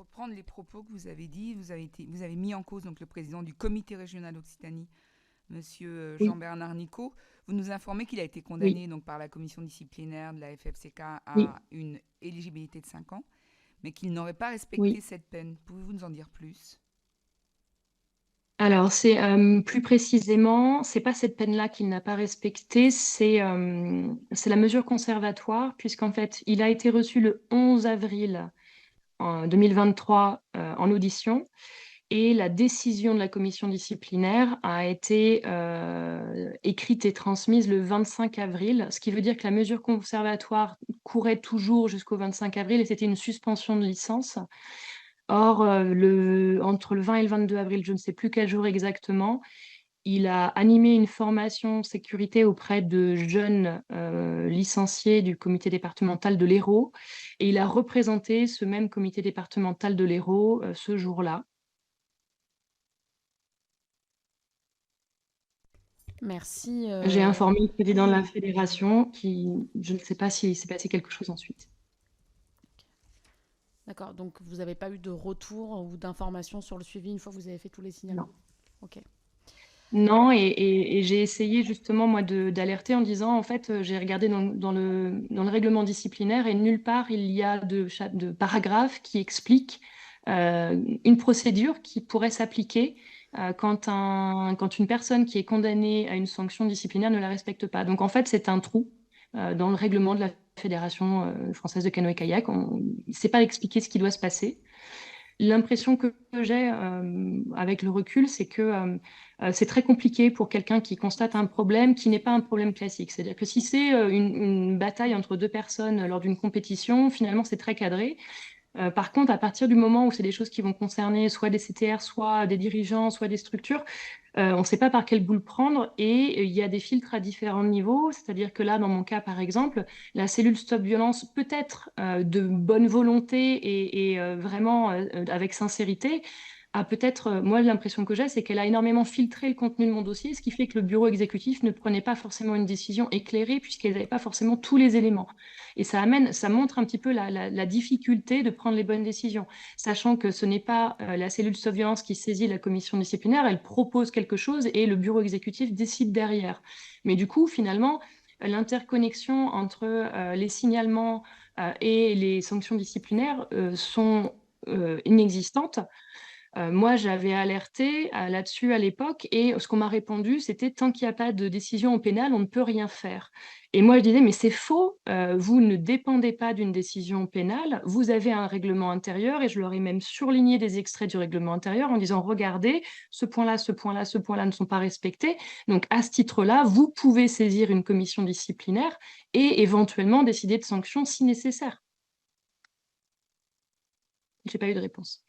reprendre les propos que vous avez dit. Vous avez mis en cause donc, le président du comité régional Occitanie, Monsieur Oui, Jean-Bernard Nicot. Vous nous informez qu'il a été oui, condamné donc, par la commission disciplinaire de la FFCK oui, à une éligibilité de 5 ans, mais qu'il n'aurait pas respecté oui. cette peine. Pouvez-vous nous en dire plus? Alors, c'est plus précisément, c'est pas cette peine-là qu'il n'a pas respectée, c'est la mesure conservatoire, puisqu'en fait, il a été reçu le 11 avril en 2023 en audition, et la décision de la commission disciplinaire a été écrite et transmise le 25 avril, ce qui veut dire que la mesure conservatoire courait toujours jusqu'au 25 avril, et c'était une suspension de licence. Or, entre le 20 et le 22 avril, je ne sais plus quel jour exactement, il a animé une formation sécurité auprès de jeunes licenciés du comité départemental de l'Hérault, et il a représenté ce même comité départemental de l'Hérault ce jour-là. Merci. J'ai informé le président de la fédération qui, je ne sais pas s'il s'est passé quelque chose ensuite. D'accord, donc vous n'avez pas eu de retour ou d'informations sur le suivi une fois que vous avez fait tous les Non. signalements. Ok. Non, et j'ai essayé justement, moi, d'alerter en disant, en fait, j'ai regardé dans le règlement disciplinaire et nulle part il y a de paragraphe qui explique une procédure qui pourrait s'appliquer quand une personne qui est condamnée à une sanction disciplinaire ne la respecte pas. Donc, en fait, c'est un trou dans le règlement de la Fédération française de canoë-kayak. On ne sait pas expliquer ce qui doit se passer. L'impression que j'ai avec le recul, c'est que c'est très compliqué pour quelqu'un qui constate un problème qui n'est pas un problème classique. C'est-à-dire que si c'est une bataille entre deux personnes lors d'une compétition, finalement, c'est très cadré. Par contre, à partir du moment où c'est des choses qui vont concerner soit des CTR, soit des dirigeants, soit des structures, on ne sait pas par quel bout le prendre et il y a des filtres à différents niveaux. C'est-à-dire que là, dans mon cas, par exemple, la cellule Stop Violence peut être de bonne volonté et vraiment avec sincérité. A peut-être, moi, l'impression que j'ai, c'est qu'elle a énormément filtré le contenu de mon dossier, ce qui fait que le bureau exécutif ne prenait pas forcément une décision éclairée puisqu'elle n'avait pas forcément tous les éléments. Et ça montre un petit peu la difficulté de prendre les bonnes décisions, sachant que ce n'est pas la cellule Stop-Violence qui saisit la commission disciplinaire, elle propose quelque chose et le bureau exécutif décide derrière. Mais du coup, finalement, l'interconnexion entre les signalements et les sanctions disciplinaires sont inexistantes. Moi, j'avais alerté là-dessus à l'époque et ce qu'on m'a répondu, c'était tant qu'il n'y a pas de décision au pénal, on ne peut rien faire. Et moi, je disais, mais c'est faux, vous ne dépendez pas d'une décision pénale, vous avez un règlement intérieur et je leur ai même surligné des extraits du règlement intérieur en disant, regardez, ce point-là, ce point-là, ce point-là ne sont pas respectés. Donc, à ce titre-là, vous pouvez saisir une commission disciplinaire et éventuellement décider de sanctions si nécessaire. J'ai pas eu de réponse.